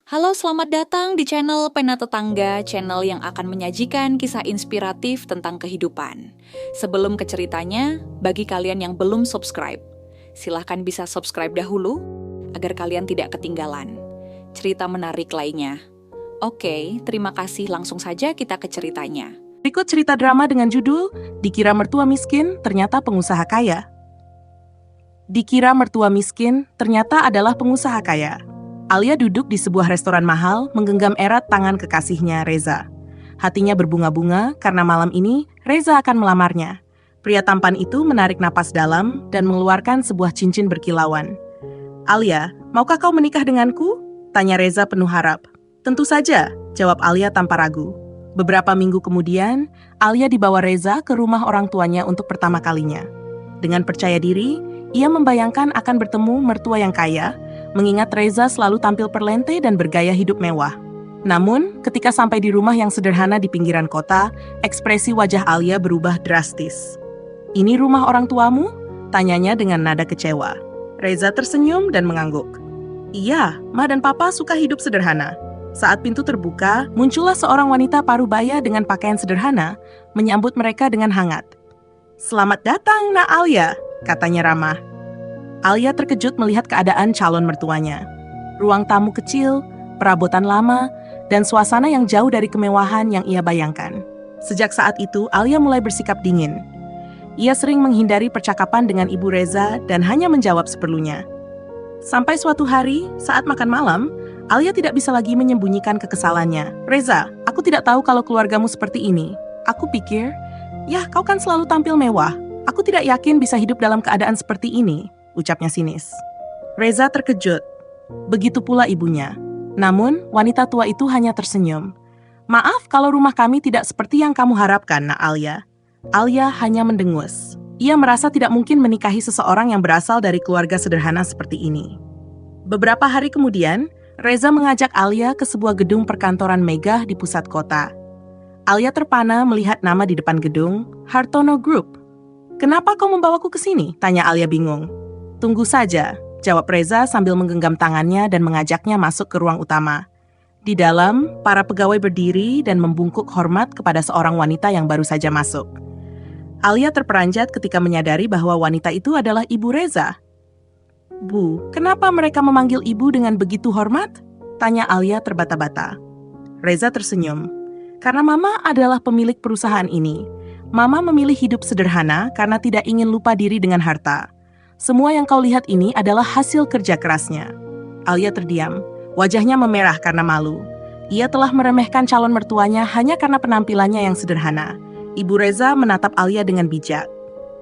Halo, selamat datang di channel Pena Tetangga, channel yang akan menyajikan kisah inspiratif tentang kehidupan. Sebelum ke ceritanya, bagi kalian yang belum subscribe, silahkan bisa subscribe dahulu agar kalian tidak ketinggalan cerita menarik lainnya. Oke, terima kasih, langsung saja kita ke ceritanya. Berikut cerita drama dengan judul Dikira Mertua Miskin, Ternyata Pengusaha Kaya. Dikira mertua miskin, ternyata adalah pengusaha kaya. Alia duduk di sebuah restoran mahal, menggenggam erat tangan kekasihnya, Reza. Hatinya berbunga-bunga karena malam ini Reza akan melamarnya. Pria tampan itu menarik napas dalam dan mengeluarkan sebuah cincin berkilauan. "Alia, maukah kau menikah denganku?" tanya Reza penuh harap. "Tentu saja," jawab Alia tanpa ragu. Beberapa minggu kemudian, Alia dibawa Reza ke rumah orang tuanya untuk pertama kalinya. Dengan percaya diri, ia membayangkan akan bertemu mertua yang kaya, mengingat Reza selalu tampil perlente dan bergaya hidup mewah. Namun, ketika sampai di rumah yang sederhana di pinggiran kota, ekspresi wajah Alia berubah drastis. "Ini rumah orang tuamu?" tanyanya dengan nada kecewa. Reza tersenyum dan mengangguk. "Iya, Ma dan Papa suka hidup sederhana." Saat pintu terbuka, muncullah seorang wanita parubaya dengan pakaian sederhana, menyambut mereka dengan hangat. "Selamat datang, Nak Alia," katanya ramah. Alia terkejut melihat keadaan calon mertuanya. Ruang tamu kecil, perabotan lama, dan suasana yang jauh dari kemewahan yang ia bayangkan. Sejak saat itu, Alia mulai bersikap dingin. Ia sering menghindari percakapan dengan Ibu Reza dan hanya menjawab seperlunya. Sampai suatu hari, saat makan malam, Alia tidak bisa lagi menyembunyikan kekesalannya. "Reza, aku tidak tahu kalau keluargamu seperti ini. Aku pikir, ya kau kan selalu tampil mewah. Aku tidak yakin bisa hidup dalam keadaan seperti ini," ucapnya sinis. Reza terkejut. Begitu pula ibunya. Namun, wanita tua itu hanya tersenyum. "Maaf kalau rumah kami tidak seperti yang kamu harapkan, Nak Alia." Alia hanya mendengus. Ia merasa tidak mungkin menikahi seseorang yang berasal dari keluarga sederhana seperti ini. Beberapa hari kemudian, Reza mengajak Alia ke sebuah gedung perkantoran megah di pusat kota. Alia terpana melihat nama di depan gedung, Hartono Group. "Kenapa kau membawaku ke sini?" tanya Alia bingung. "Tunggu saja," jawab Reza sambil menggenggam tangannya dan mengajaknya masuk ke ruang utama. Di dalam, para pegawai berdiri dan membungkuk hormat kepada seorang wanita yang baru saja masuk. Alia terperanjat ketika menyadari bahwa wanita itu adalah Ibu Reza. "Bu, kenapa mereka memanggil ibu dengan begitu hormat?" tanya Alia terbata-bata. Reza tersenyum. "Karena Mama adalah pemilik perusahaan ini. Mama memilih hidup sederhana karena tidak ingin lupa diri dengan harta. Semua yang kau lihat ini adalah hasil kerja kerasnya." Alia terdiam. Wajahnya memerah karena malu. Ia telah meremehkan calon mertuanya hanya karena penampilannya yang sederhana. Ibu Reza menatap Alia dengan bijak.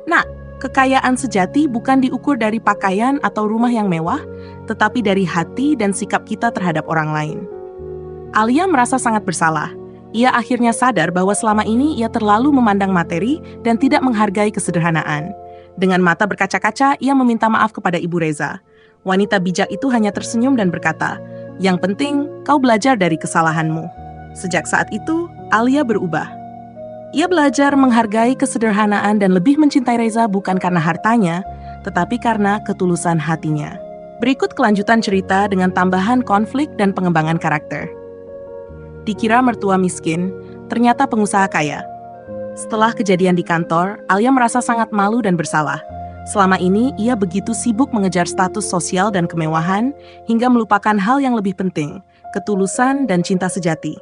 "Nak, kekayaan sejati bukan diukur dari pakaian atau rumah yang mewah, tetapi dari hati dan sikap kita terhadap orang lain." Alia merasa sangat bersalah. Ia akhirnya sadar bahwa selama ini ia terlalu memandang materi dan tidak menghargai kesederhanaan. Dengan mata berkaca-kaca, ia meminta maaf kepada Ibu Reza. Wanita bijak itu hanya tersenyum dan berkata, "Yang penting, kau belajar dari kesalahanmu." Sejak saat itu, Alia berubah. Ia belajar menghargai kesederhanaan dan lebih mencintai Reza bukan karena hartanya, tetapi karena ketulusan hatinya. Berikut kelanjutan cerita dengan tambahan konflik dan pengembangan karakter. Dikira mertua miskin, ternyata pengusaha kaya. Setelah kejadian di kantor, Alia merasa sangat malu dan bersalah. Selama ini, ia begitu sibuk mengejar status sosial dan kemewahan, hingga melupakan hal yang lebih penting, ketulusan dan cinta sejati.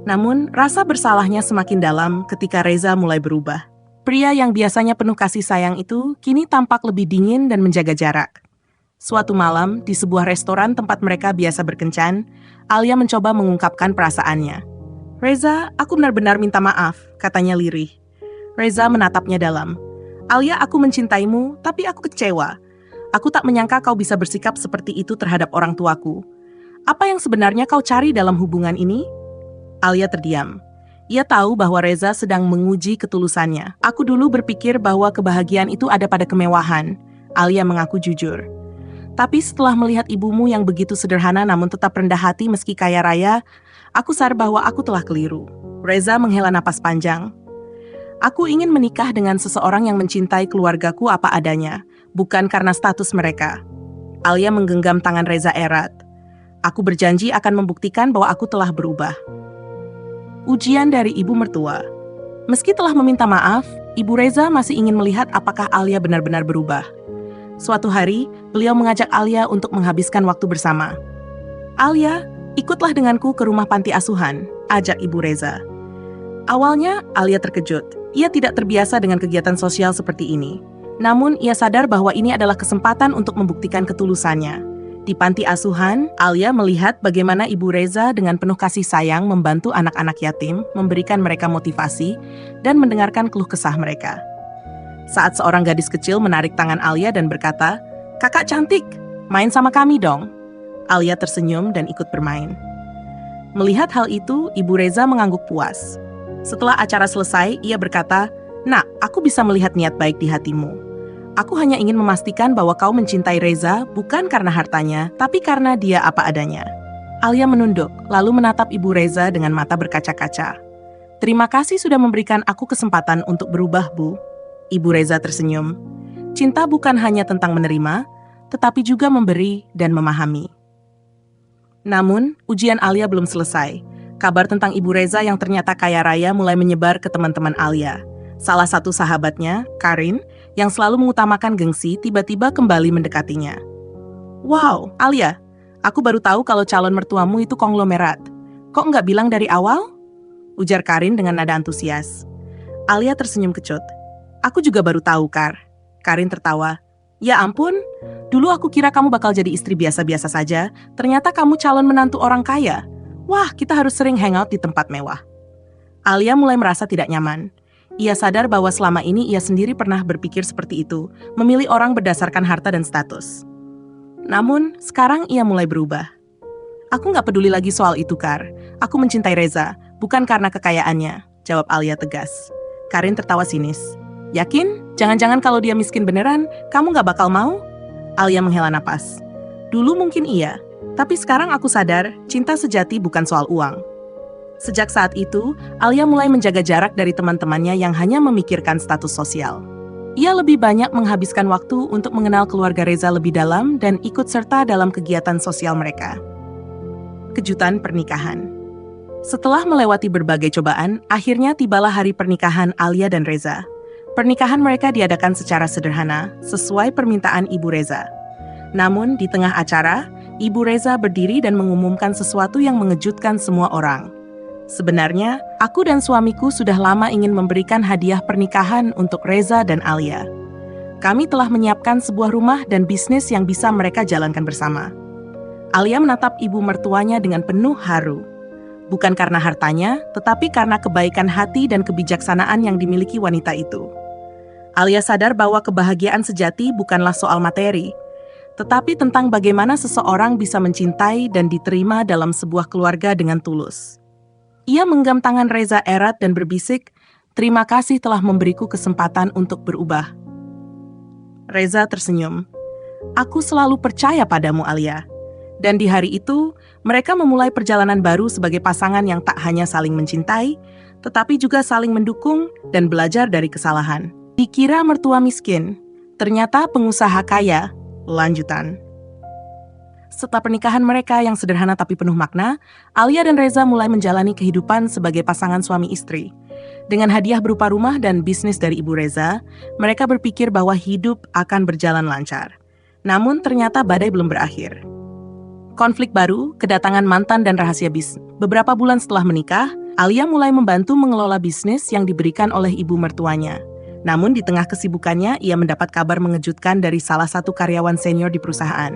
Namun, rasa bersalahnya semakin dalam ketika Reza mulai berubah. Pria yang biasanya penuh kasih sayang itu kini tampak lebih dingin dan menjaga jarak. Suatu malam, di sebuah restoran tempat mereka biasa berkencan, Alia mencoba mengungkapkan perasaannya. "Reza, aku benar-benar minta maaf," katanya lirih. Reza menatapnya dalam. "Alia, aku mencintaimu, tapi aku kecewa. Aku tak menyangka kau bisa bersikap seperti itu terhadap orang tuaku. Apa yang sebenarnya kau cari dalam hubungan ini?" Alia terdiam. Ia tahu bahwa Reza sedang menguji ketulusannya. "Aku dulu berpikir bahwa kebahagiaan itu ada pada kemewahan," Alia mengaku jujur. "Tapi setelah melihat ibumu yang begitu sederhana namun tetap rendah hati meski kaya raya, aku sadar bahwa aku telah keliru." Reza menghela napas panjang. "Aku ingin menikah dengan seseorang yang mencintai keluargaku apa adanya, bukan karena status mereka." Alia menggenggam tangan Reza erat. Aku berjanji akan membuktikan bahwa aku telah berubah. Ujian dari ibu mertua. Meski telah meminta maaf, Ibu Reza masih ingin melihat apakah Alia benar-benar berubah. Suatu hari, beliau mengajak Alia untuk menghabiskan waktu bersama. "Alia, ikutlah denganku ke rumah panti asuhan," ajak Ibu Reza. Awalnya, Alia terkejut. Ia tidak terbiasa dengan kegiatan sosial seperti ini. Namun, ia sadar bahwa ini adalah kesempatan untuk membuktikan ketulusannya. Di panti asuhan, Alia melihat bagaimana Ibu Reza dengan penuh kasih sayang membantu anak-anak yatim, memberikan mereka motivasi, dan mendengarkan keluh kesah mereka. Saat seorang gadis kecil menarik tangan Alia dan berkata, "Kakak cantik, main sama kami dong." Alia tersenyum dan ikut bermain. Melihat hal itu, Ibu Reza mengangguk puas. Setelah acara selesai, ia berkata, "Nak, aku bisa melihat niat baik di hatimu. Aku hanya ingin memastikan bahwa kau mencintai Reza bukan karena hartanya, tapi karena dia apa adanya." Alia menunduk, lalu menatap Ibu Reza dengan mata berkaca-kaca. "Terima kasih sudah memberikan aku kesempatan untuk berubah, Bu." Ibu Reza tersenyum. Cinta bukan hanya tentang menerima, tetapi juga memberi dan memahami. Namun, ujian Alia belum selesai. Kabar tentang Ibu Reza yang ternyata kaya raya mulai menyebar ke teman-teman Alia. Salah satu sahabatnya, Karin, yang selalu mengutamakan gengsi, tiba-tiba kembali mendekatinya. "Wow, Alia, aku baru tahu kalau calon mertuamu itu konglomerat. Kok nggak bilang dari awal?" ujar Karin dengan nada antusias. Alia tersenyum kecut. "Aku juga baru tahu, Kar." Karin tertawa. "Ya ampun, dulu aku kira kamu bakal jadi istri biasa-biasa saja, ternyata kamu calon menantu orang kaya. Wah, kita harus sering hangout di tempat mewah." Alia mulai merasa tidak nyaman. Ia sadar bahwa selama ini ia sendiri pernah berpikir seperti itu, memilih orang berdasarkan harta dan status. Namun, sekarang ia mulai berubah. "Aku nggak peduli lagi soal itu, Kar. Aku mencintai Reza, bukan karena kekayaannya," jawab Alia tegas. Karin tertawa sinis. "Yakin? Jangan-jangan kalau dia miskin beneran, kamu nggak bakal mau?" Alia menghela napas. "Dulu mungkin iya, tapi sekarang aku sadar cinta sejati bukan soal uang." Sejak saat itu, Alia mulai menjaga jarak dari teman-temannya yang hanya memikirkan status sosial. Ia lebih banyak menghabiskan waktu untuk mengenal keluarga Reza lebih dalam dan ikut serta dalam kegiatan sosial mereka. Kejutan pernikahan. Setelah melewati berbagai cobaan, akhirnya tibalah hari pernikahan Alia dan Reza. Pernikahan mereka diadakan secara sederhana, sesuai permintaan Ibu Reza. Namun, di tengah acara, Ibu Reza berdiri dan mengumumkan sesuatu yang mengejutkan semua orang. "Sebenarnya, aku dan suamiku sudah lama ingin memberikan hadiah pernikahan untuk Reza dan Alia. Kami telah menyiapkan sebuah rumah dan bisnis yang bisa mereka jalankan bersama." Alia menatap ibu mertuanya dengan penuh haru. Bukan karena hartanya, tetapi karena kebaikan hati dan kebijaksanaan yang dimiliki wanita itu. Alia sadar bahwa kebahagiaan sejati bukanlah soal materi, tetapi tentang bagaimana seseorang bisa mencintai dan diterima dalam sebuah keluarga dengan tulus. Ia menggenggam tangan Reza erat dan berbisik, "Terima kasih telah memberiku kesempatan untuk berubah." Reza tersenyum. "Aku selalu percaya padamu, Alia." Dan di hari itu, mereka memulai perjalanan baru sebagai pasangan yang tak hanya saling mencintai, tetapi juga saling mendukung dan belajar dari kesalahan. Dikira mertua miskin, ternyata pengusaha kaya. Lanjutan. Setelah pernikahan mereka yang sederhana tapi penuh makna, Alia dan Reza mulai menjalani kehidupan sebagai pasangan suami istri. Dengan hadiah berupa rumah dan bisnis dari Ibu Reza, mereka berpikir bahwa hidup akan berjalan lancar. Namun ternyata badai belum berakhir. Konflik baru, kedatangan mantan dan rahasia bisnis. Beberapa bulan setelah menikah, Alia mulai membantu mengelola bisnis yang diberikan oleh ibu mertuanya. Namun di tengah kesibukannya, ia mendapat kabar mengejutkan dari salah satu karyawan senior di perusahaan.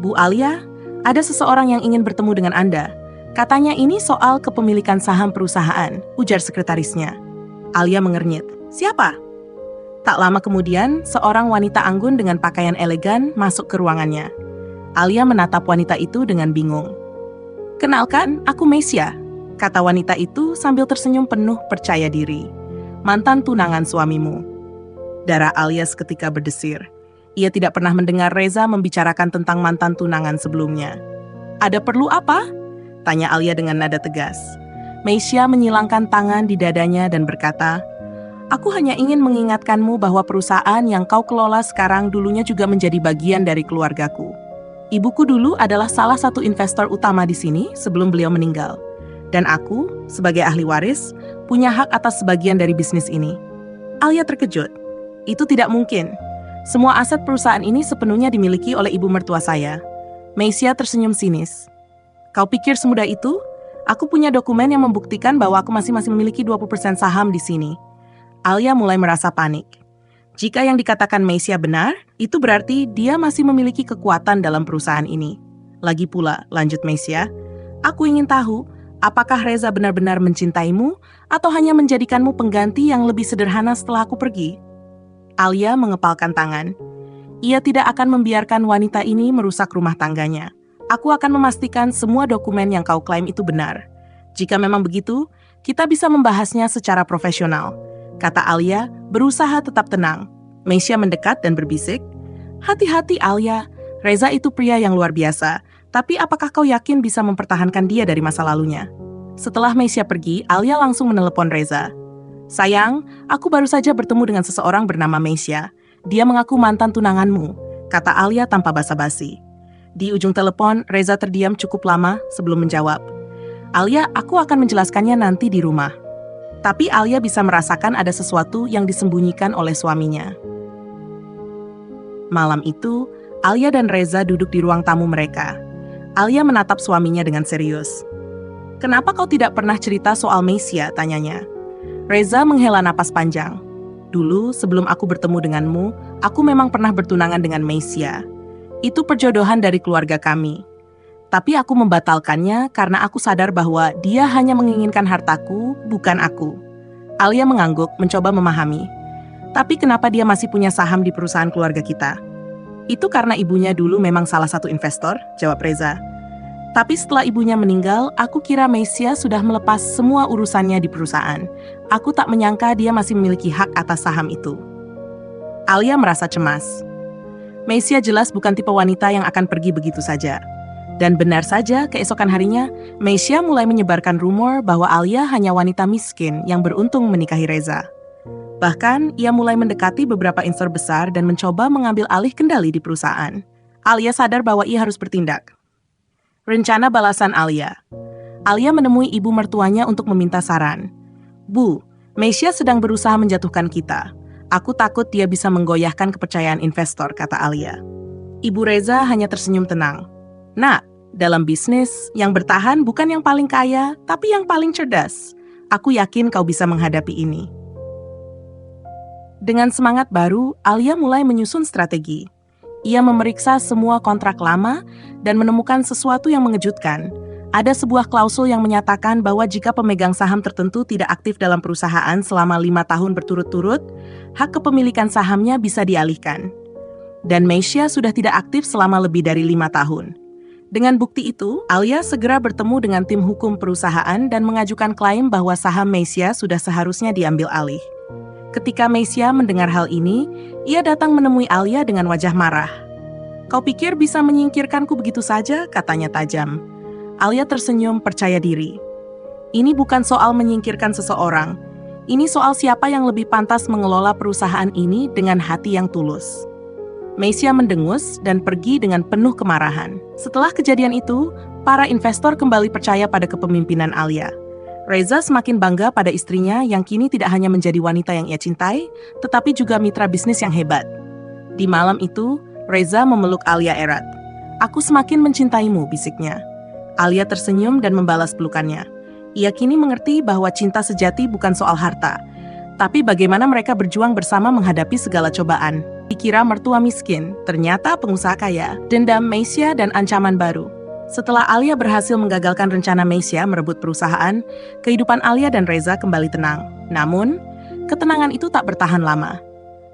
"Bu Alia, ada seseorang yang ingin bertemu dengan Anda. Katanya ini soal kepemilikan saham perusahaan," ujar sekretarisnya. Alia mengernyit. "Siapa?" Tak lama kemudian, seorang wanita anggun dengan pakaian elegan masuk ke ruangannya. Alia menatap wanita itu dengan bingung. "Kenalkan, aku Meisya," kata wanita itu sambil tersenyum penuh percaya diri. "Mantan tunangan suamimu." Darah Alia seketika berdesir. Ia tidak pernah mendengar Reza membicarakan tentang mantan tunangan sebelumnya. "Ada perlu apa?" tanya Alia dengan nada tegas. Meisya menyilangkan tangan di dadanya dan berkata, "Aku hanya ingin mengingatkanmu bahwa perusahaan yang kau kelola sekarang dulunya juga menjadi bagian dari keluargaku." Ibuku dulu adalah salah satu investor utama di sini sebelum beliau meninggal. Dan aku, sebagai ahli waris, punya hak atas sebagian dari bisnis ini. Alia terkejut. Itu tidak mungkin. Semua aset perusahaan ini sepenuhnya dimiliki oleh ibu mertua saya. Meisya tersenyum sinis. Kau pikir semudah itu? Aku punya dokumen yang membuktikan bahwa aku masih memiliki 20% saham di sini. Alia mulai merasa panik. Jika yang dikatakan Meisya benar, itu berarti dia masih memiliki kekuatan dalam perusahaan ini. Lagi pula, lanjut Meisya, aku ingin tahu, apakah Reza benar-benar mencintaimu atau hanya menjadikanmu pengganti yang lebih sederhana setelah aku pergi? Alia mengepalkan tangan. Ia tidak akan membiarkan wanita ini merusak rumah tangganya. Aku akan memastikan semua dokumen yang kau klaim itu benar. Jika memang begitu, kita bisa membahasnya secara profesional. Kata Alia, berusaha tetap tenang. Meisya mendekat dan berbisik, hati-hati Alia, Reza itu pria yang luar biasa, tapi apakah kau yakin bisa mempertahankan dia dari masa lalunya? Setelah Meisya pergi, Alia langsung menelepon Reza. Sayang, aku baru saja bertemu dengan seseorang bernama Meisya. Dia mengaku mantan tunanganmu, kata Alia tanpa basa-basi. Di ujung telepon, Reza terdiam cukup lama sebelum menjawab. Alia, aku akan menjelaskannya nanti di rumah. Tapi Alia bisa merasakan ada sesuatu yang disembunyikan oleh suaminya. Malam itu, Alia dan Reza duduk di ruang tamu mereka. Alia menatap suaminya dengan serius. Kenapa kau tidak pernah cerita soal Meisya? Tanyanya. Reza menghela napas panjang. Dulu, sebelum aku bertemu denganmu, aku memang pernah bertunangan dengan Meisya. Itu perjodohan dari keluarga kami. Tapi aku membatalkannya karena aku sadar bahwa dia hanya menginginkan hartaku, bukan aku. Alia mengangguk, mencoba memahami. Tapi kenapa dia masih punya saham di perusahaan keluarga kita? Itu karena ibunya dulu memang salah satu investor, jawab Reza. Tapi setelah ibunya meninggal, aku kira Meisya sudah melepas semua urusannya di perusahaan. Aku tak menyangka dia masih memiliki hak atas saham itu. Alia merasa cemas. Meisya jelas bukan tipe wanita yang akan pergi begitu saja. Dan benar saja, keesokan harinya, Meisya mulai menyebarkan rumor bahwa Alia hanya wanita miskin yang beruntung menikahi Reza. Bahkan, ia mulai mendekati beberapa investor besar dan mencoba mengambil alih kendali di perusahaan. Alia sadar bahwa ia harus bertindak. Rencana balasan Alia. Alia menemui ibu mertuanya untuk meminta saran. Bu, Meisya sedang berusaha menjatuhkan kita. Aku takut dia bisa menggoyahkan kepercayaan investor, kata Alia. Ibu Reza hanya tersenyum tenang. Nah, dalam bisnis, yang bertahan bukan yang paling kaya, tapi yang paling cerdas. Aku yakin kau bisa menghadapi ini. Dengan semangat baru, Alia mulai menyusun strategi. Ia memeriksa semua kontrak lama dan menemukan sesuatu yang mengejutkan. Ada sebuah klausul yang menyatakan bahwa jika pemegang saham tertentu tidak aktif dalam perusahaan selama 5 tahun berturut-turut, hak kepemilikan sahamnya bisa dialihkan. Dan Meisya sudah tidak aktif selama lebih dari 5 tahun. Dengan bukti itu, Alia segera bertemu dengan tim hukum perusahaan dan mengajukan klaim bahwa saham Meisya sudah seharusnya diambil alih. Ketika Meisya mendengar hal ini, ia datang menemui Alia dengan wajah marah. Kau pikir bisa menyingkirkanku begitu saja? Katanya tajam. Alia tersenyum percaya diri. Ini bukan soal menyingkirkan seseorang. Ini soal siapa yang lebih pantas mengelola perusahaan ini dengan hati yang tulus. Meisya mendengus dan pergi dengan penuh kemarahan. Setelah kejadian itu, para investor kembali percaya pada kepemimpinan Alia. Reza semakin bangga pada istrinya yang kini tidak hanya menjadi wanita yang ia cintai, tetapi juga mitra bisnis yang hebat. Di malam itu, Reza memeluk Alia erat. Aku semakin mencintaimu, bisiknya. Alia tersenyum dan membalas pelukannya. Ia kini mengerti bahwa cinta sejati bukan soal harta, tapi bagaimana mereka berjuang bersama menghadapi segala cobaan. Dikira mertua miskin, ternyata pengusaha kaya, dendam Meisya dan ancaman baru. Setelah Alia berhasil menggagalkan rencana Meisya merebut perusahaan, kehidupan Alia dan Reza kembali tenang. Namun, ketenangan itu tak bertahan lama.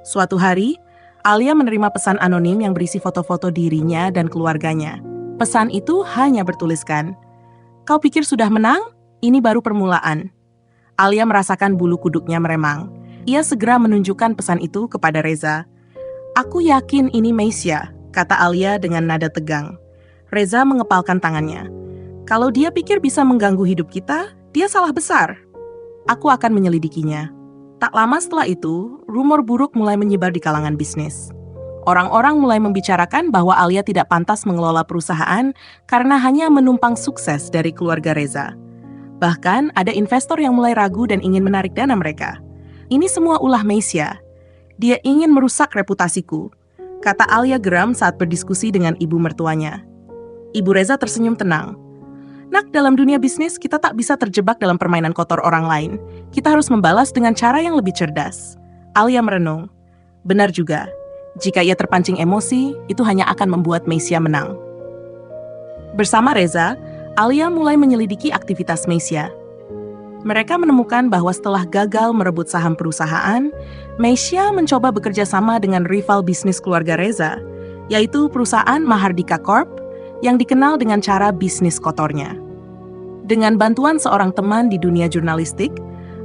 Suatu hari, Alia menerima pesan anonim yang berisi foto-foto dirinya dan keluarganya. Pesan itu hanya bertuliskan, "Kau pikir sudah menang? Ini baru permulaan." Alia merasakan bulu kuduknya meremang. Ia segera menunjukkan pesan itu kepada Reza. Aku yakin ini Meisya, kata Alia dengan nada tegang. Reza mengepalkan tangannya. Kalau dia pikir bisa mengganggu hidup kita, dia salah besar. Aku akan menyelidikinya. Tak lama setelah itu, rumor buruk mulai menyebar di kalangan bisnis. Orang-orang mulai membicarakan bahwa Alia tidak pantas mengelola perusahaan karena hanya menumpang sukses dari keluarga Reza. Bahkan ada investor yang mulai ragu dan ingin menarik dana mereka. Ini semua ulah Meisya. Dia ingin merusak reputasiku, kata Alia geram saat berdiskusi dengan ibu mertuanya. Ibu Reza tersenyum tenang. Nak, dalam dunia bisnis kita tak bisa terjebak dalam permainan kotor orang lain. Kita harus membalas dengan cara yang lebih cerdas. Alia merenung. Benar juga. Jika ia terpancing emosi, itu hanya akan membuat Meisya menang. Bersama Reza, Alia mulai menyelidiki aktivitas Meisya. Mereka menemukan bahwa setelah gagal merebut saham perusahaan, Meisya mencoba bekerja sama dengan rival bisnis keluarga Reza, yaitu perusahaan Mahardika Corp yang dikenal dengan cara bisnis kotornya. Dengan bantuan seorang teman di dunia jurnalistik,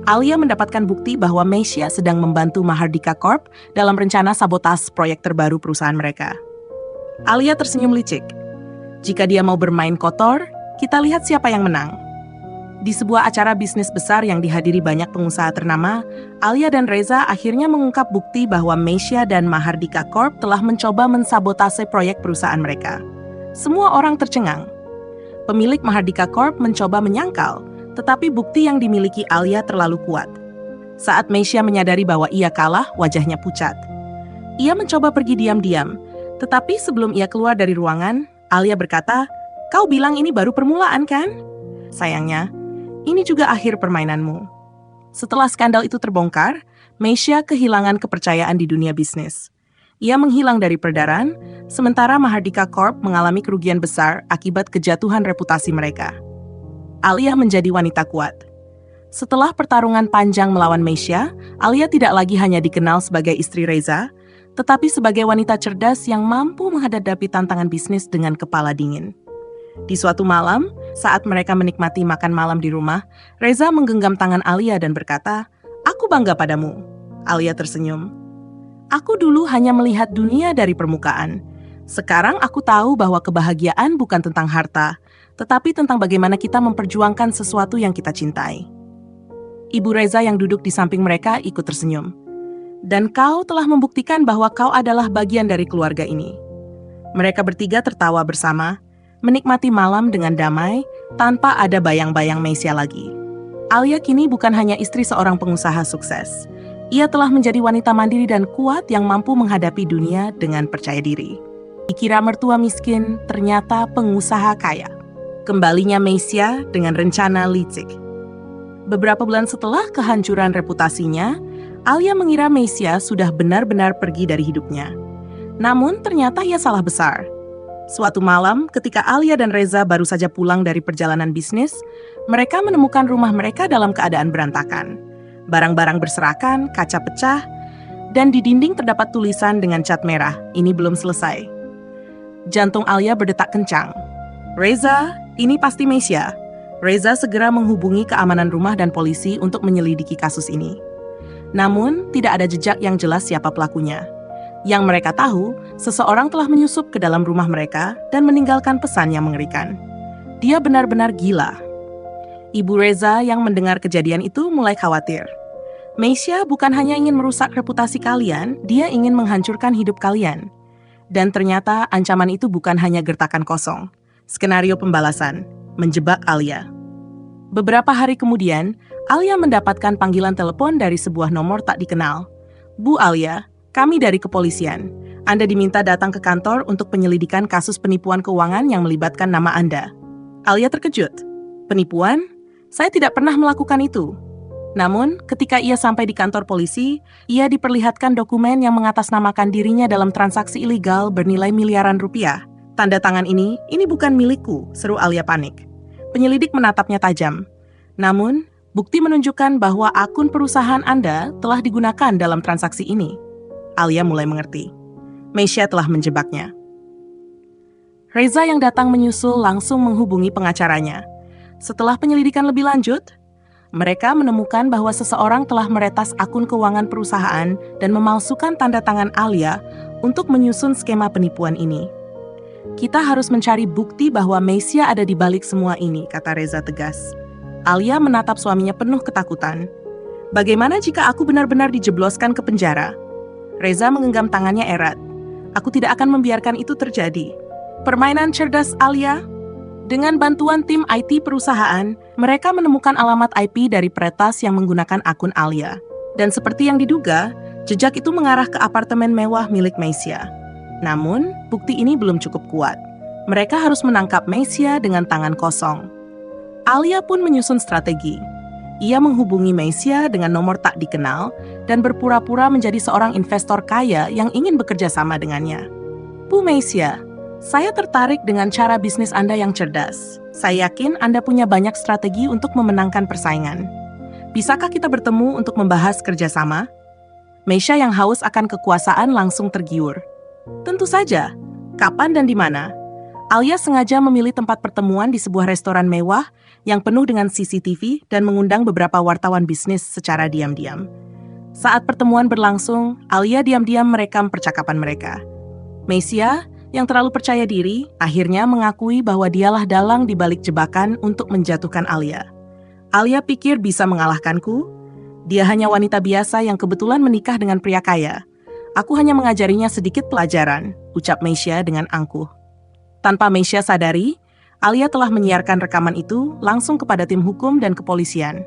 Alia mendapatkan bukti bahwa Meisya sedang membantu Mahardika Corp dalam rencana sabotas proyek terbaru perusahaan mereka. Alia tersenyum licik. Jika dia mau bermain kotor, kita lihat siapa yang menang. Di sebuah acara bisnis besar yang dihadiri banyak pengusaha ternama, Alia dan Reza akhirnya mengungkap bukti bahwa Meisya dan Mahardika Corp telah mencoba mensabotase proyek perusahaan mereka. Semua orang tercengang. Pemilik Mahardika Corp mencoba menyangkal, tetapi bukti yang dimiliki Alia terlalu kuat. Saat Meisya menyadari bahwa ia kalah, wajahnya pucat. Ia mencoba pergi diam-diam, tetapi sebelum ia keluar dari ruangan, Alia berkata, "Kau bilang ini baru permulaan, kan? Sayangnya, ini juga akhir permainanmu." Setelah skandal itu terbongkar, Meisya kehilangan kepercayaan di dunia bisnis. Ia menghilang dari peredaran, sementara Mahardika Corp mengalami kerugian besar akibat kejatuhan reputasi mereka. Alia menjadi wanita kuat. Setelah pertarungan panjang melawan Meisya, Alia tidak lagi hanya dikenal sebagai istri Reza, tetapi sebagai wanita cerdas yang mampu menghadapi tantangan bisnis dengan kepala dingin. Di suatu malam, saat mereka menikmati makan malam di rumah, Reza menggenggam tangan Alia dan berkata, "Aku bangga padamu." Alia tersenyum. "Aku dulu hanya melihat dunia dari permukaan. Sekarang aku tahu bahwa kebahagiaan bukan tentang harta, tetapi tentang bagaimana kita memperjuangkan sesuatu yang kita cintai." Ibu Reza yang duduk di samping mereka ikut tersenyum. "Dan kau telah membuktikan bahwa kau adalah bagian dari keluarga ini." Mereka bertiga tertawa bersama, menikmati malam dengan damai, tanpa ada bayang-bayang Meisya lagi. Alia kini bukan hanya istri seorang pengusaha sukses. Ia telah menjadi wanita mandiri dan kuat yang mampu menghadapi dunia dengan percaya diri. Dikira mertua miskin, ternyata pengusaha kaya. Kembalinya Meisya dengan rencana licik. Beberapa bulan setelah kehancuran reputasinya, Alia mengira Meisya sudah benar-benar pergi dari hidupnya. Namun ternyata ia salah besar. Suatu malam, ketika Alia dan Reza baru saja pulang dari perjalanan bisnis, mereka menemukan rumah mereka dalam keadaan berantakan. Barang-barang berserakan, kaca pecah, dan di dinding terdapat tulisan dengan cat merah, "Ini belum selesai." Jantung Alia berdetak kencang. "Reza, ini pasti Meisya." Reza segera menghubungi keamanan rumah dan polisi untuk menyelidiki kasus ini. Namun, tidak ada jejak yang jelas siapa pelakunya. Yang mereka tahu, seseorang telah menyusup ke dalam rumah mereka dan meninggalkan pesan yang mengerikan. Dia benar-benar gila. Ibu Reza yang mendengar kejadian itu mulai khawatir. Meisya bukan hanya ingin merusak reputasi kalian, dia ingin menghancurkan hidup kalian. Dan ternyata ancaman itu bukan hanya gertakan kosong. Skenario pembalasan, menjebak Alia. Beberapa hari kemudian, Alia mendapatkan panggilan telepon dari sebuah nomor tak dikenal. "Bu Alia, kami dari kepolisian. Anda diminta datang ke kantor untuk penyelidikan kasus penipuan keuangan yang melibatkan nama Anda." Alia terkejut. "Penipuan? Saya tidak pernah melakukan itu." Namun, ketika ia sampai di kantor polisi, ia diperlihatkan dokumen yang mengatasnamakan dirinya dalam transaksi ilegal bernilai miliaran rupiah. "Tanda tangan ini bukan milikku," seru Alia panik. Penyelidik menatapnya tajam. Namun, bukti menunjukkan bahwa akun perusahaan Anda telah digunakan dalam transaksi ini. Alia mulai mengerti. Meisya telah menjebaknya. Reza yang datang menyusul langsung menghubungi pengacaranya. Setelah penyelidikan lebih lanjut, mereka menemukan bahwa seseorang telah meretas akun keuangan perusahaan dan memalsukan tanda tangan Alia untuk menyusun skema penipuan ini. "Kita harus mencari bukti bahwa Meisya ada di balik semua ini," kata Reza tegas. Alia menatap suaminya penuh ketakutan. "Bagaimana jika aku benar-benar dijebloskan ke penjara?" Reza menggenggam tangannya erat. Aku tidak akan membiarkan itu terjadi. Permainan cerdas Alia. Dengan bantuan tim IT perusahaan, mereka menemukan alamat IP dari peretas yang menggunakan akun Alia. Dan seperti yang diduga, jejak itu mengarah ke apartemen mewah milik Meisya. Namun, bukti ini belum cukup kuat. Mereka harus menangkap Meisya dengan tangan kosong. Alia pun menyusun strategi. Ia menghubungi Meisya dengan nomor tak dikenal dan berpura-pura menjadi seorang investor kaya yang ingin bekerja sama dengannya. Bu Meisya, saya tertarik dengan cara bisnis Anda yang cerdas. Saya yakin Anda punya banyak strategi untuk memenangkan persaingan. Bisakah kita bertemu untuk membahas kerjasama? Meisya yang haus akan kekuasaan langsung tergiur. Tentu saja. Kapan dan di mana? Alia sengaja memilih tempat pertemuan di sebuah restoran mewah yang penuh dengan CCTV dan mengundang beberapa wartawan bisnis secara diam-diam. Saat pertemuan berlangsung, Alia diam-diam merekam percakapan mereka. Meisya, yang terlalu percaya diri, akhirnya mengakui bahwa dialah dalang di balik jebakan untuk menjatuhkan Alia. Alia pikir bisa mengalahkanku? Dia hanya wanita biasa yang kebetulan menikah dengan pria kaya. Aku hanya mengajarinya sedikit pelajaran, ucap Meisya dengan angkuh. Tanpa Meisya sadari, Alia telah menyiarkan rekaman itu langsung kepada tim hukum dan kepolisian.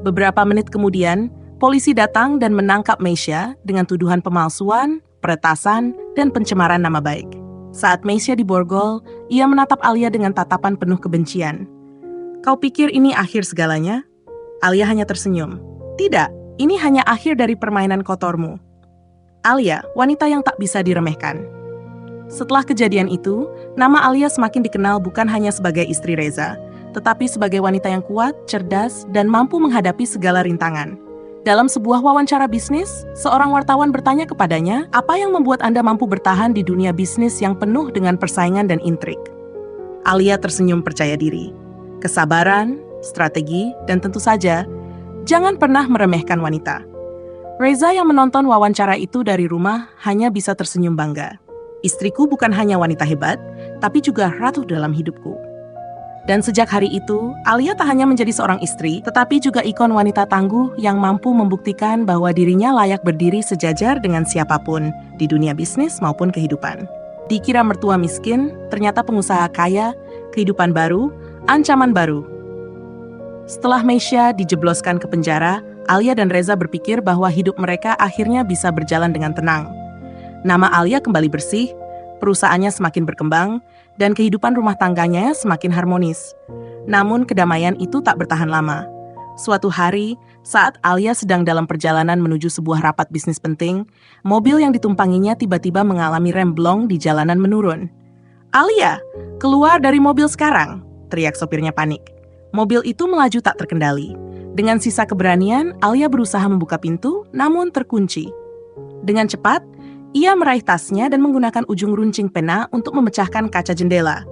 Beberapa menit kemudian, polisi datang dan menangkap Meisya dengan tuduhan pemalsuan, peretasan, dan pencemaran nama baik. Saat Meisya diborgol, ia menatap Alia dengan tatapan penuh kebencian. Kau pikir ini akhir segalanya? Alia hanya tersenyum. Tidak, ini hanya akhir dari permainan kotormu. Alia, wanita yang tak bisa diremehkan. Setelah kejadian itu, nama Alia semakin dikenal bukan hanya sebagai istri Reza, tetapi sebagai wanita yang kuat, cerdas, dan mampu menghadapi segala rintangan. Dalam sebuah wawancara bisnis, seorang wartawan bertanya kepadanya, apa yang membuat Anda mampu bertahan di dunia bisnis yang penuh dengan persaingan dan intrik? Alia tersenyum percaya diri. Kesabaran, strategi, dan tentu saja, jangan pernah meremehkan wanita. Reza yang menonton wawancara itu dari rumah hanya bisa tersenyum bangga. Istriku bukan hanya wanita hebat, tapi juga ratu dalam hidupku. Dan sejak hari itu, Alia tak hanya menjadi seorang istri, tetapi juga ikon wanita tangguh yang mampu membuktikan bahwa dirinya layak berdiri sejajar dengan siapapun di dunia bisnis maupun kehidupan. Dikira mertua miskin, ternyata pengusaha kaya, kehidupan baru, ancaman baru. Setelah Meisya dijebloskan ke penjara, Alia dan Reza berpikir bahwa hidup mereka akhirnya bisa berjalan dengan tenang. Nama Alia kembali bersih, perusahaannya semakin berkembang, dan kehidupan rumah tangganya semakin harmonis. Namun kedamaian itu tak bertahan lama. Suatu hari, saat Alia sedang dalam perjalanan menuju sebuah rapat bisnis penting, mobil yang ditumpanginya tiba-tiba mengalami remblong di jalanan menurun. "Alia, keluar dari mobil sekarang!" teriak sopirnya panik. Mobil itu melaju tak terkendali. Dengan sisa keberanian, Alia berusaha membuka pintu, namun terkunci. Dengan cepat, ia meraih tasnya dan menggunakan ujung runcing pena untuk memecahkan kaca jendela.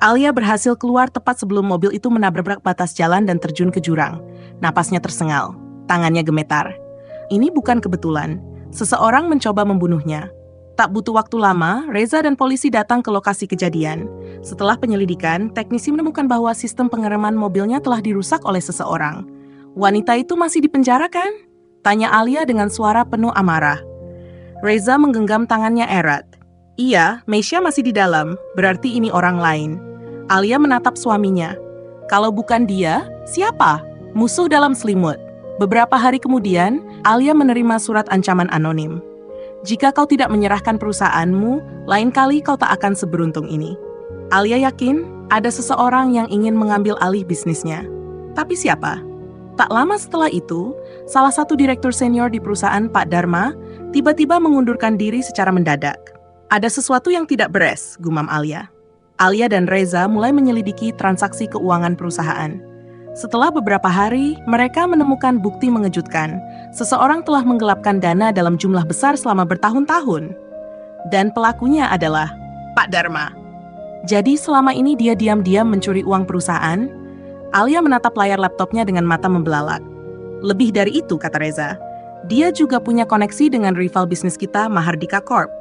Alia berhasil keluar tepat sebelum mobil itu menabrak batas jalan dan terjun ke jurang. Napasnya tersengal, tangannya gemetar. Ini bukan kebetulan. Seseorang mencoba membunuhnya. Tak butuh waktu lama, Reza dan polisi datang ke lokasi kejadian. Setelah penyelidikan, teknisi menemukan bahwa sistem pengereman mobilnya telah dirusak oleh seseorang. "Wanita itu masih di penjara kan?" tanya Alia dengan suara penuh amarah. Reza menggenggam tangannya erat. "Iya, Meisya masih di dalam, berarti ini orang lain." Alia menatap suaminya. "Kalau bukan dia, siapa?" "Musuh dalam selimut." Beberapa hari kemudian, Alia menerima surat ancaman anonim. "Jika kau tidak menyerahkan perusahaanmu, lain kali kau tak akan seberuntung ini." Alia yakin ada seseorang yang ingin mengambil alih bisnisnya. Tapi siapa? Tak lama setelah itu, salah satu direktur senior di perusahaan, Pak Dharma, tiba-tiba mengundurkan diri secara mendadak. "Ada sesuatu yang tidak beres," gumam Alia. Alia dan Reza mulai menyelidiki transaksi keuangan perusahaan. Setelah beberapa hari, mereka menemukan bukti mengejutkan. Seseorang telah menggelapkan dana dalam jumlah besar selama bertahun-tahun. Dan pelakunya adalah Pak Dharma. Jadi selama ini dia diam-diam mencuri uang perusahaan? Alia menatap layar laptopnya dengan mata membelalak. "Lebih dari itu," kata Reza. "Dia juga punya koneksi dengan rival bisnis kita, Mahardika Corp."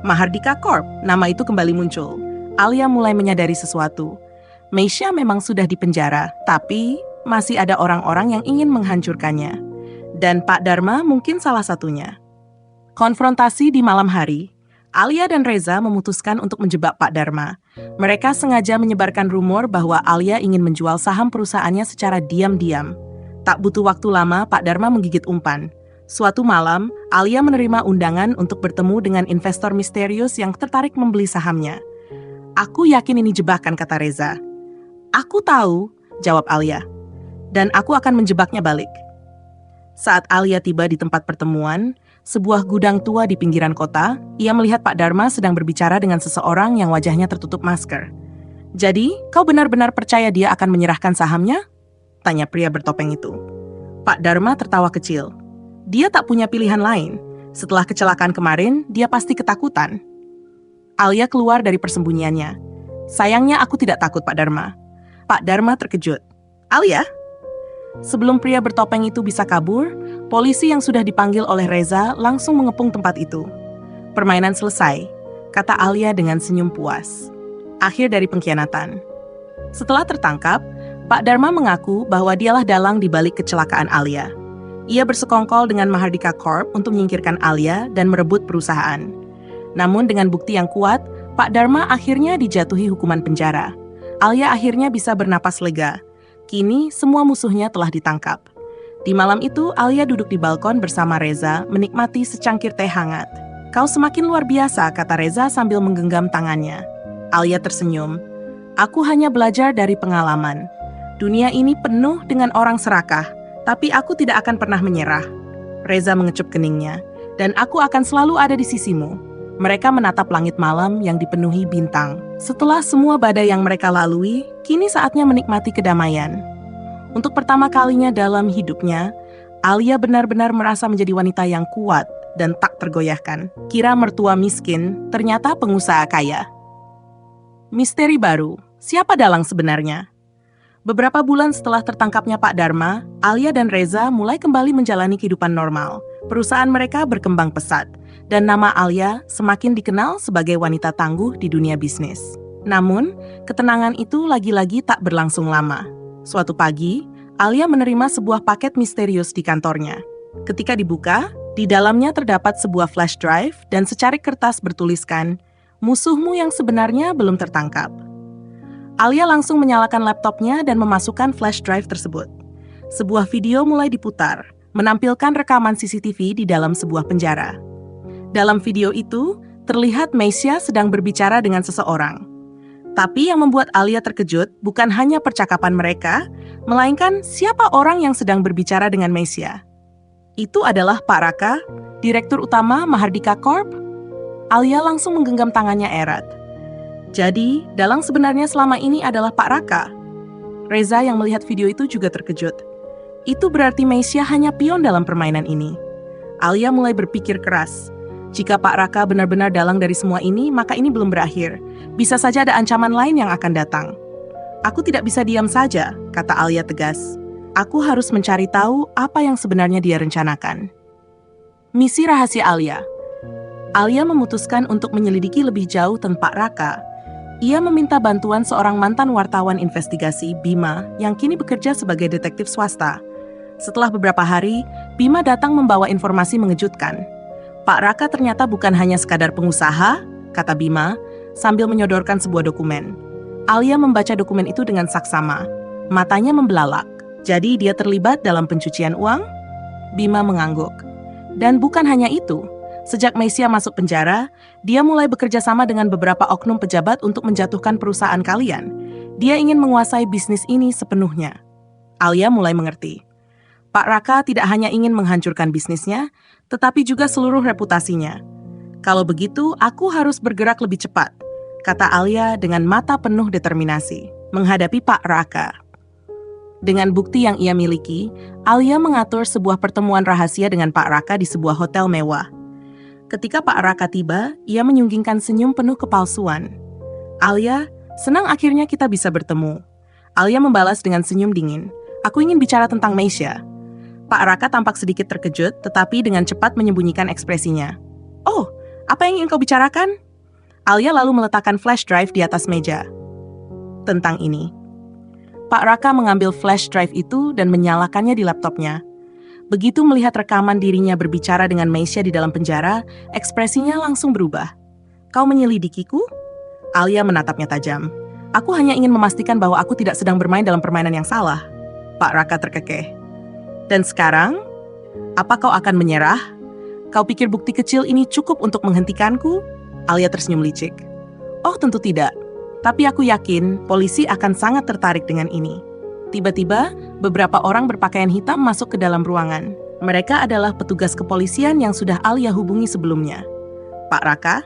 Mahardika Corp, nama itu kembali muncul. Alia mulai menyadari sesuatu. Meisya memang sudah dipenjara, tapi masih ada orang-orang yang ingin menghancurkannya. Dan Pak Dharma mungkin salah satunya. Konfrontasi di malam hari. Alia dan Reza memutuskan untuk menjebak Pak Dharma. Mereka sengaja menyebarkan rumor bahwa Alia ingin menjual saham perusahaannya secara diam-diam. Tak butuh waktu lama, Pak Dharma menggigit umpan. Suatu malam, Alia menerima undangan untuk bertemu dengan investor misterius yang tertarik membeli sahamnya. "Aku yakin ini jebakan," kata Reza. "Aku tahu," jawab Alia. "Dan aku akan menjebaknya balik." Saat Alia tiba di tempat pertemuan, sebuah gudang tua di pinggiran kota, ia melihat Pak Dharma sedang berbicara dengan seseorang yang wajahnya tertutup masker. "Jadi, kau benar-benar percaya dia akan menyerahkan sahamnya?" tanya pria bertopeng itu. Pak Dharma tertawa kecil. Dia tak punya pilihan lain. Setelah kecelakaan kemarin, dia pasti ketakutan. Alia keluar dari persembunyiannya. "Sayangnya aku tidak takut, Pak Dharma." Pak Dharma terkejut. "Alia?" Sebelum pria bertopeng itu bisa kabur, polisi yang sudah dipanggil oleh Reza langsung mengepung tempat itu. "Permainan selesai," kata Alia dengan senyum puas. Akhir dari pengkhianatan. Setelah tertangkap, Pak Dharma mengaku bahwa dialah dalang di balik kecelakaan Alia. Ia bersekongkol dengan Mahardika Corp untuk menyingkirkan Alia dan merebut perusahaan. Namun dengan bukti yang kuat, Pak Dharma akhirnya dijatuhi hukuman penjara. Alia akhirnya bisa bernapas lega. Kini, semua musuhnya telah ditangkap. Di malam itu, Alia duduk di balkon bersama Reza, menikmati secangkir teh hangat. "Kau semakin luar biasa," kata Reza sambil menggenggam tangannya. Alia tersenyum. "Aku hanya belajar dari pengalaman. Dunia ini penuh dengan orang serakah, tapi aku tidak akan pernah menyerah." Reza mengecup keningnya. "Dan aku akan selalu ada di sisimu." Mereka menatap langit malam yang dipenuhi bintang. Setelah semua badai yang mereka lalui, kini saatnya menikmati kedamaian. Untuk pertama kalinya dalam hidupnya, Alia benar-benar merasa menjadi wanita yang kuat dan tak tergoyahkan. Kira mertua miskin, ternyata pengusaha kaya. Misteri baru, siapa dalang sebenarnya? Beberapa bulan setelah tertangkapnya Pak Dharma, Alia dan Reza mulai kembali menjalani kehidupan normal. Perusahaan mereka berkembang pesat, dan nama Alia semakin dikenal sebagai wanita tangguh di dunia bisnis. Namun, ketenangan itu lagi-lagi tak berlangsung lama. Suatu pagi, Alia menerima sebuah paket misterius di kantornya. Ketika dibuka, di dalamnya terdapat sebuah flash drive dan secarik kertas bertuliskan, "Musuhmu yang sebenarnya belum tertangkap." Alia langsung menyalakan laptopnya dan memasukkan flash drive tersebut. Sebuah video mulai diputar, menampilkan rekaman CCTV di dalam sebuah penjara. Dalam video itu, terlihat Meisya sedang berbicara dengan seseorang. Tapi yang membuat Alia terkejut bukan hanya percakapan mereka, melainkan siapa orang yang sedang berbicara dengan Meisya. Itu adalah Pak Raka, Direktur Utama Mahardika Corp. Alia langsung menggenggam tangannya erat. Jadi, dalang sebenarnya selama ini adalah Pak Raka. Reza yang melihat video itu juga terkejut. Itu berarti Meisya hanya pion dalam permainan ini. Alia mulai berpikir keras. Jika Pak Raka benar-benar dalang dari semua ini, maka ini belum berakhir. Bisa saja ada ancaman lain yang akan datang. "Aku tidak bisa diam saja," kata Alia tegas. "Aku harus mencari tahu apa yang sebenarnya dia rencanakan." Misi rahasia Alia. Alia memutuskan untuk menyelidiki lebih jauh tentang Pak Raka. Ia meminta bantuan seorang mantan wartawan investigasi, Bima, yang kini bekerja sebagai detektif swasta. Setelah beberapa hari, Bima datang membawa informasi mengejutkan. Pak Raka ternyata bukan hanya sekadar pengusaha, kata Bima, sambil menyodorkan sebuah dokumen. Alia membaca dokumen itu dengan saksama. Matanya membelalak. Jadi dia terlibat dalam pencucian uang? Bima mengangguk. Dan bukan hanya itu. Sejak Meisya masuk penjara, dia mulai bekerja sama dengan beberapa oknum pejabat untuk menjatuhkan perusahaan kalian. Dia ingin menguasai bisnis ini sepenuhnya. Alia mulai mengerti. Pak Raka tidak hanya ingin menghancurkan bisnisnya, tetapi juga seluruh reputasinya. Kalau begitu, aku harus bergerak lebih cepat, kata Alia dengan mata penuh determinasi, menghadapi Pak Raka. Dengan bukti yang ia miliki, Alia mengatur sebuah pertemuan rahasia dengan Pak Raka di sebuah hotel mewah. Ketika Pak Raka tiba, ia menyunggingkan senyum penuh kepalsuan. "Alia, senang akhirnya kita bisa bertemu." Alia membalas dengan senyum dingin. "Aku ingin bicara tentang Meisya." Pak Raka tampak sedikit terkejut, tetapi dengan cepat menyembunyikan ekspresinya. "Oh, apa yang ingin kau bicarakan?" Alia lalu meletakkan flash drive di atas meja. "Tentang ini." Pak Raka mengambil flash drive itu dan menyalakannya di laptopnya. Begitu melihat rekaman dirinya berbicara dengan Meisha di dalam penjara, ekspresinya langsung berubah. "Kau menyelidikiku?" Alia menatapnya tajam. "Aku hanya ingin memastikan bahwa aku tidak sedang bermain dalam permainan yang salah." Pak Raka terkekeh. "Dan sekarang, apa kau akan menyerah? Kau pikir bukti kecil ini cukup untuk menghentikanku?" Alia tersenyum licik. "Oh, tentu tidak. Tapi aku yakin polisi akan sangat tertarik dengan ini." Tiba-tiba, beberapa orang berpakaian hitam masuk ke dalam ruangan. Mereka adalah petugas kepolisian yang sudah Alia hubungi sebelumnya. "Pak Raka,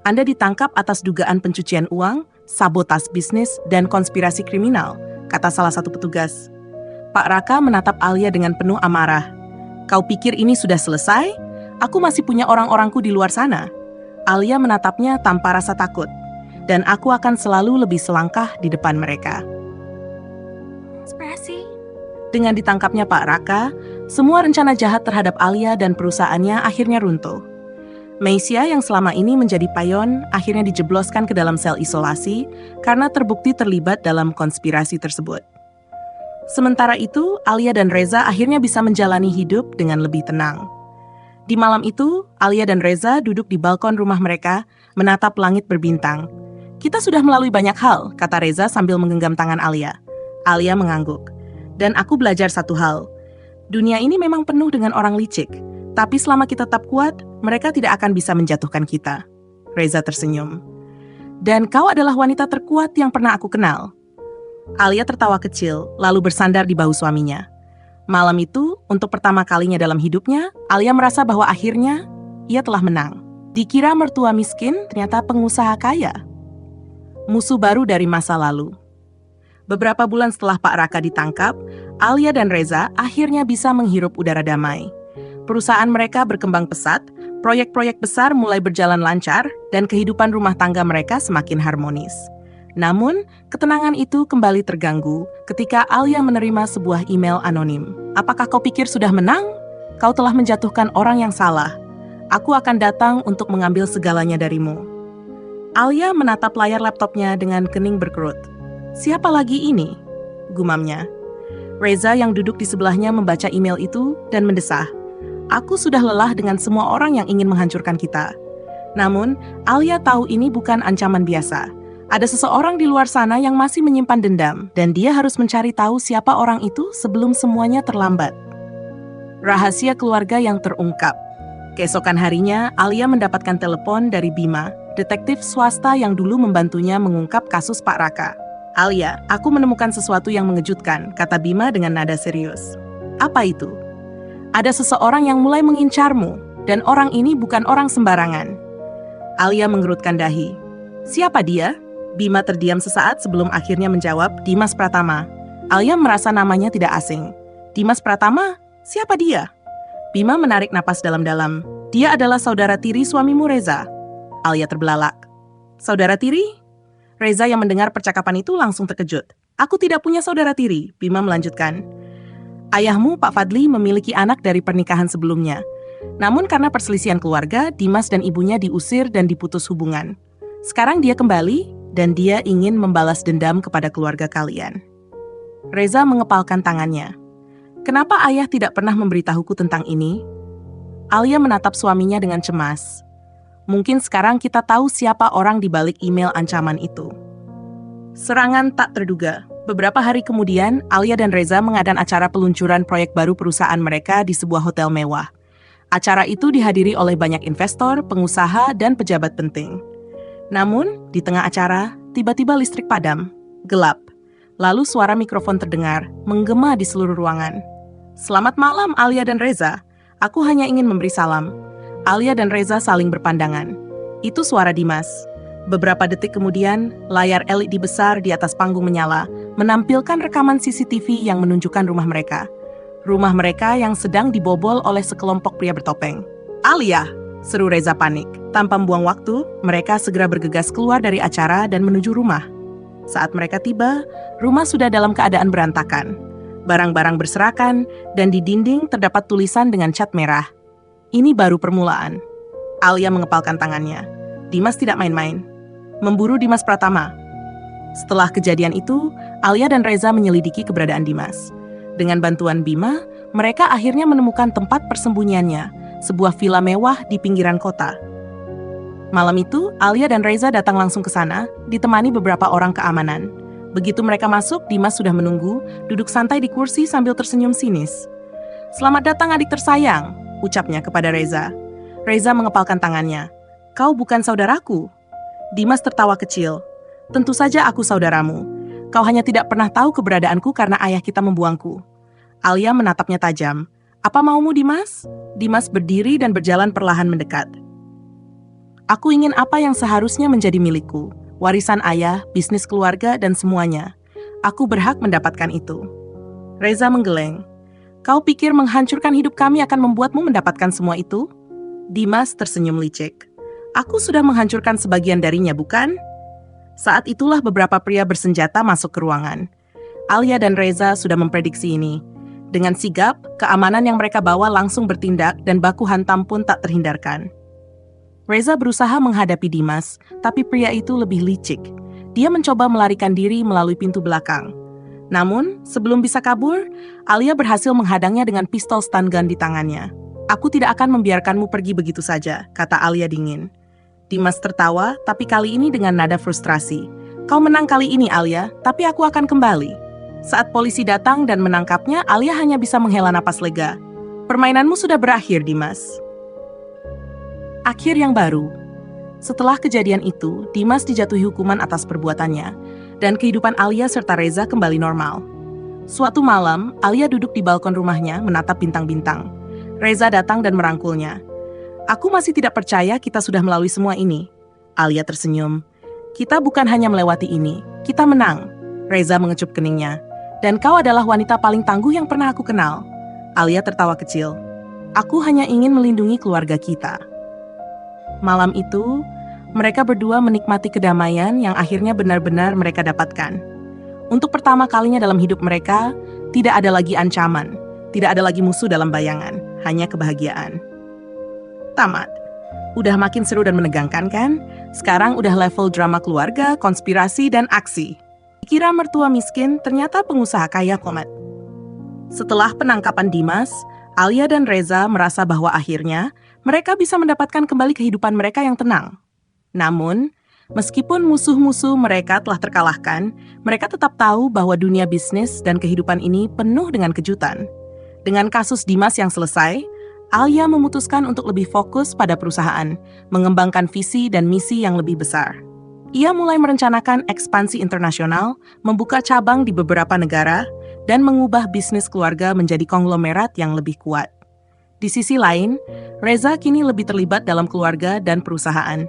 Anda ditangkap atas dugaan pencucian uang, sabotas bisnis, dan konspirasi kriminal," kata salah satu petugas. Pak Raka menatap Alia dengan penuh amarah. "Kau pikir ini sudah selesai? Aku masih punya orang-orangku di luar sana." Alia menatapnya tanpa rasa takut. "Dan aku akan selalu lebih selangkah di depan mereka." Dengan ditangkapnya Pak Raka, semua rencana jahat terhadap Alia dan perusahaannya akhirnya runtuh. Meisha yang selama ini menjadi payon akhirnya dijebloskan ke dalam sel isolasi karena terbukti terlibat dalam konspirasi tersebut. Sementara itu, Alia dan Reza akhirnya bisa menjalani hidup dengan lebih tenang. Di malam itu, Alia dan Reza duduk di balkon rumah mereka, menatap langit berbintang. "Kita sudah melalui banyak hal," kata Reza sambil menggenggam tangan Alia. Alia mengangguk. "Dan aku belajar satu hal. Dunia ini memang penuh dengan orang licik, tapi selama kita tetap kuat, mereka tidak akan bisa menjatuhkan kita." Reza tersenyum. "Dan kau adalah wanita terkuat yang pernah aku kenal." Alia tertawa kecil, lalu bersandar di bahu suaminya. Malam itu, untuk pertama kalinya dalam hidupnya, Alia merasa bahwa akhirnya ia telah menang. Dikira mertua miskin, ternyata pengusaha kaya. Musuh baru dari masa lalu. Beberapa bulan setelah Pak Raka ditangkap, Alia dan Reza akhirnya bisa menghirup udara damai. Perusahaan mereka berkembang pesat, proyek-proyek besar mulai berjalan lancar, dan kehidupan rumah tangga mereka semakin harmonis. Namun, ketenangan itu kembali terganggu ketika Alia menerima sebuah email anonim. "Apakah kau pikir sudah menang? Kau telah menjatuhkan orang yang salah. Aku akan datang untuk mengambil segalanya darimu." Alia menatap layar laptopnya dengan kening berkerut. "Siapa lagi ini?" gumamnya. Reza yang duduk di sebelahnya membaca email itu dan mendesah. "Aku sudah lelah dengan semua orang yang ingin menghancurkan kita." Namun, Alia tahu ini bukan ancaman biasa. Ada seseorang di luar sana yang masih menyimpan dendam, dan dia harus mencari tahu siapa orang itu sebelum semuanya terlambat. Rahasia keluarga yang terungkap. Keesokan harinya, Alia mendapatkan telepon dari Bima, detektif swasta yang dulu membantunya mengungkap kasus Pak Raka. "Alia, aku menemukan sesuatu yang mengejutkan," kata Bima dengan nada serius. "Apa itu?" "Ada seseorang yang mulai mengincarmu, dan orang ini bukan orang sembarangan." Alia mengerutkan dahi. "Siapa dia?" Bima terdiam sesaat sebelum akhirnya menjawab, "Dimas Pratama." Alia merasa namanya tidak asing. "Dimas Pratama? Siapa dia?" Bima menarik napas dalam-dalam. "Dia adalah saudara tiri suamimu Reza." Alia terbelalak. "Saudara tiri?" Reza yang mendengar percakapan itu langsung terkejut. "Aku tidak punya saudara tiri," Bima melanjutkan. "Ayahmu, Pak Fadli, memiliki anak dari pernikahan sebelumnya. Namun karena perselisihan keluarga, Dimas dan ibunya diusir dan diputus hubungan. Sekarang dia kembali, dan dia ingin membalas dendam kepada keluarga kalian." Reza mengepalkan tangannya. "Kenapa ayah tidak pernah memberitahuku tentang ini?" Alia menatap suaminya dengan cemas. "Mungkin sekarang kita tahu siapa orang di balik email ancaman itu." Serangan tak terduga. Beberapa hari kemudian, Alia dan Reza mengadakan acara peluncuran proyek baru perusahaan mereka di sebuah hotel mewah. Acara itu dihadiri oleh banyak investor, pengusaha, dan pejabat penting. Namun, di tengah acara, tiba-tiba listrik padam, gelap. Lalu suara mikrofon terdengar, menggema di seluruh ruangan. "Selamat malam, Alia dan Reza. Aku hanya ingin memberi salam." Alia dan Reza saling berpandangan. Itu suara Dimas. Beberapa detik kemudian, layar LED besar di atas panggung menyala, menampilkan rekaman CCTV yang menunjukkan rumah mereka. Rumah mereka yang sedang dibobol oleh sekelompok pria bertopeng. "Alia!" seru Reza panik. Tanpa membuang waktu, mereka segera bergegas keluar dari acara dan menuju rumah. Saat mereka tiba, rumah sudah dalam keadaan berantakan. Barang-barang berserakan, dan di dinding terdapat tulisan dengan cat merah. Ini baru permulaan. Alia mengepalkan tangannya. Dimas tidak main-main. Memburu Dimas Pratama. Setelah kejadian itu, Alia dan Reza menyelidiki keberadaan Dimas. Dengan bantuan Bima, mereka akhirnya menemukan tempat persembunyiannya, sebuah villa mewah di pinggiran kota. Malam itu, Alia dan Reza datang langsung ke sana, ditemani beberapa orang keamanan. Begitu mereka masuk, Dimas sudah menunggu, duduk santai di kursi sambil tersenyum sinis. "Selamat datang adik tersayang," ucapnya kepada Reza. Reza mengepalkan tangannya. "Kau bukan saudaraku." Dimas tertawa kecil. "Tentu saja aku saudaramu. Kau hanya tidak pernah tahu keberadaanku karena ayah kita membuangku." Alia menatapnya tajam. "Apa maumu, Dimas?" Dimas berdiri dan berjalan perlahan mendekat. "Aku ingin apa yang seharusnya menjadi milikku. Warisan ayah, bisnis keluarga, dan semuanya. Aku berhak mendapatkan itu." Reza menggeleng. "Kau pikir menghancurkan hidup kami akan membuatmu mendapatkan semua itu?" Dimas tersenyum licik. "Aku sudah menghancurkan sebagian darinya, bukan?" Saat itulah beberapa pria bersenjata masuk ke ruangan. Alia dan Reza sudah memprediksi ini. Dengan sigap, keamanan yang mereka bawa langsung bertindak dan baku hantam pun tak terhindarkan. Reza berusaha menghadapi Dimas, tapi pria itu lebih licik. Dia mencoba melarikan diri melalui pintu belakang. Namun, sebelum bisa kabur, Alia berhasil menghadangnya dengan pistol stun gun di tangannya. "Aku tidak akan membiarkanmu pergi begitu saja," kata Alia dingin. Dimas tertawa, tapi kali ini dengan nada frustrasi. "Kau menang kali ini, Alia, tapi aku akan kembali." Saat polisi datang dan menangkapnya, Alia hanya bisa menghela napas lega. "Permainanmu sudah berakhir, Dimas." Akhir yang baru. Setelah kejadian itu, Dimas dijatuhi hukuman atas perbuatannya, dan kehidupan Alia serta Reza kembali normal. Suatu malam, Alia duduk di balkon rumahnya menatap bintang-bintang. Reza datang dan merangkulnya. "Aku masih tidak percaya kita sudah melalui semua ini." Alia tersenyum. "Kita bukan hanya melewati ini, kita menang." Reza mengecup keningnya. "Dan kau adalah wanita paling tangguh yang pernah aku kenal." Alia tertawa kecil. "Aku hanya ingin melindungi keluarga kita." Malam itu, mereka berdua menikmati kedamaian yang akhirnya benar-benar mereka dapatkan. Untuk pertama kalinya dalam hidup mereka, tidak ada lagi ancaman, tidak ada lagi musuh dalam bayangan, hanya kebahagiaan. Tamat. Udah makin seru dan menegangkan kan? Sekarang udah level drama keluarga, konspirasi, dan aksi. Dikira mertua miskin, ternyata pengusaha kaya komat. Setelah penangkapan Dimas, Alia dan Reza merasa bahwa akhirnya mereka bisa mendapatkan kembali kehidupan mereka yang tenang. Namun, meskipun musuh-musuh mereka telah terkalahkan, mereka tetap tahu bahwa dunia bisnis dan kehidupan ini penuh dengan kejutan. Dengan kasus Dimas yang selesai, Alia memutuskan untuk lebih fokus pada perusahaan, mengembangkan visi dan misi yang lebih besar. Ia mulai merencanakan ekspansi internasional, membuka cabang di beberapa negara, dan mengubah bisnis keluarga menjadi konglomerat yang lebih kuat. Di sisi lain, Reza kini lebih terlibat dalam keluarga dan perusahaan.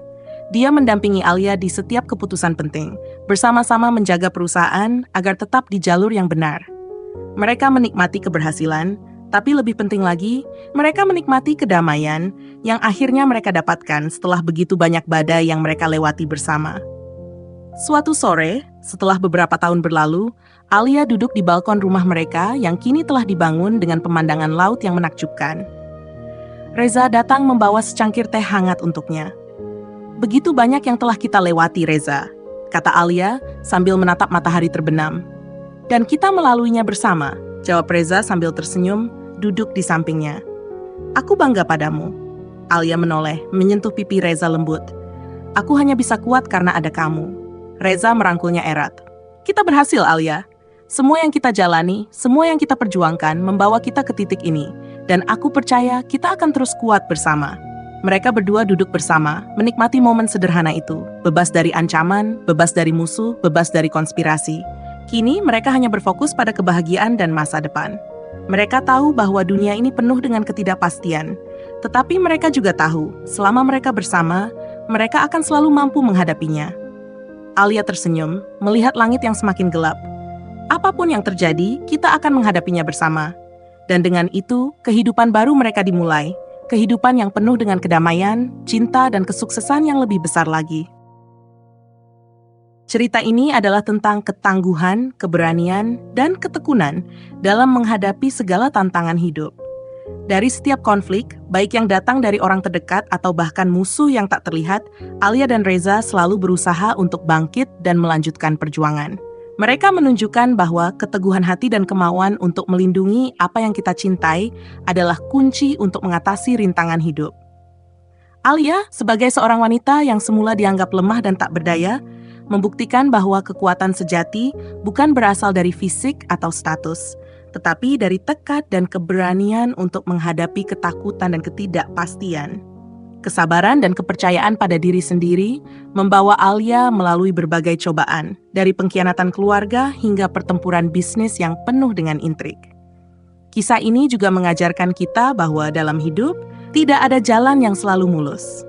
Dia mendampingi Alia di setiap keputusan penting, bersama-sama menjaga perusahaan agar tetap di jalur yang benar. Mereka menikmati keberhasilan, tapi lebih penting lagi, mereka menikmati kedamaian yang akhirnya mereka dapatkan setelah begitu banyak badai yang mereka lewati bersama. Suatu sore, setelah beberapa tahun berlalu, Alia duduk di balkon rumah mereka yang kini telah dibangun dengan pemandangan laut yang menakjubkan. Reza datang membawa secangkir teh hangat untuknya. "Begitu banyak yang telah kita lewati, Reza," kata Alia sambil menatap matahari terbenam. "Dan kita melaluinya bersama," jawab Reza sambil tersenyum, duduk di sampingnya. "Aku bangga padamu." Alia menoleh, menyentuh pipi Reza lembut. "Aku hanya bisa kuat karena ada kamu." Reza merangkulnya erat. "Kita berhasil, Alia. Semua yang kita jalani, semua yang kita perjuangkan membawa kita ke titik ini. Dan aku percaya kita akan terus kuat bersama." Mereka berdua duduk bersama, menikmati momen sederhana itu. Bebas dari ancaman, bebas dari musuh, bebas dari konspirasi. Kini mereka hanya berfokus pada kebahagiaan dan masa depan. Mereka tahu bahwa dunia ini penuh dengan ketidakpastian. Tetapi mereka juga tahu, selama mereka bersama, mereka akan selalu mampu menghadapinya. Alia tersenyum, melihat langit yang semakin gelap. Apapun yang terjadi, kita akan menghadapinya bersama. Dan dengan itu, kehidupan baru mereka dimulai. Kehidupan yang penuh dengan kedamaian, cinta, dan kesuksesan yang lebih besar lagi. Cerita ini adalah tentang ketangguhan, keberanian, dan ketekunan dalam menghadapi segala tantangan hidup. Dari setiap konflik, baik yang datang dari orang terdekat atau bahkan musuh yang tak terlihat, Alia dan Reza selalu berusaha untuk bangkit dan melanjutkan perjuangan. Mereka menunjukkan bahwa keteguhan hati dan kemauan untuk melindungi apa yang kita cintai adalah kunci untuk mengatasi rintangan hidup. Alia, sebagai seorang wanita yang semula dianggap lemah dan tak berdaya, membuktikan bahwa kekuatan sejati bukan berasal dari fisik atau status, tetapi dari tekad dan keberanian untuk menghadapi ketakutan dan ketidakpastian. Kesabaran dan kepercayaan pada diri sendiri membawa Alia melalui berbagai cobaan, dari pengkhianatan keluarga hingga pertempuran bisnis yang penuh dengan intrik. Kisah ini juga mengajarkan kita bahwa dalam hidup, tidak ada jalan yang selalu mulus.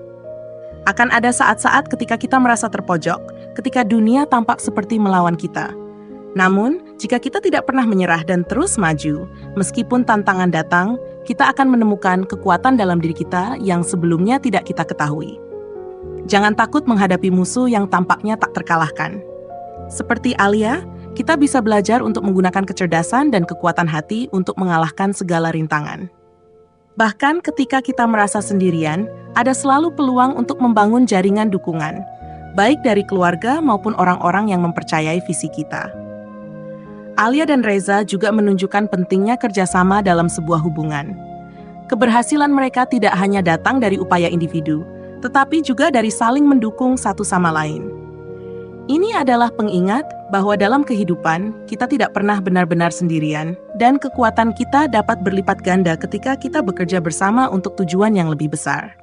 Akan ada saat-saat ketika kita merasa terpojok, ketika dunia tampak seperti melawan kita. Namun, jika kita tidak pernah menyerah dan terus maju, meskipun tantangan datang, kita akan menemukan kekuatan dalam diri kita yang sebelumnya tidak kita ketahui. Jangan takut menghadapi musuh yang tampaknya tak terkalahkan. Seperti Alia, kita bisa belajar untuk menggunakan kecerdasan dan kekuatan hati untuk mengalahkan segala rintangan. Bahkan ketika kita merasa sendirian, ada selalu peluang untuk membangun jaringan dukungan, baik dari keluarga maupun orang-orang yang mempercayai visi kita. Alia dan Reza juga menunjukkan pentingnya kerjasama dalam sebuah hubungan. Keberhasilan mereka tidak hanya datang dari upaya individu, tetapi juga dari saling mendukung satu sama lain. Ini adalah pengingat bahwa dalam kehidupan, kita tidak pernah benar-benar sendirian, dan kekuatan kita dapat berlipat ganda ketika kita bekerja bersama untuk tujuan yang lebih besar.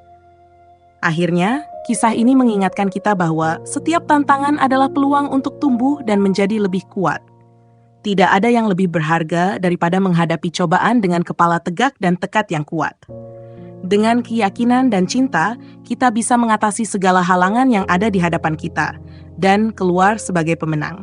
Akhirnya, kisah ini mengingatkan kita bahwa setiap tantangan adalah peluang untuk tumbuh dan menjadi lebih kuat. Tidak ada yang lebih berharga daripada menghadapi cobaan dengan kepala tegak dan tekad yang kuat. Dengan keyakinan dan cinta, kita bisa mengatasi segala halangan yang ada di hadapan kita dan keluar sebagai pemenang.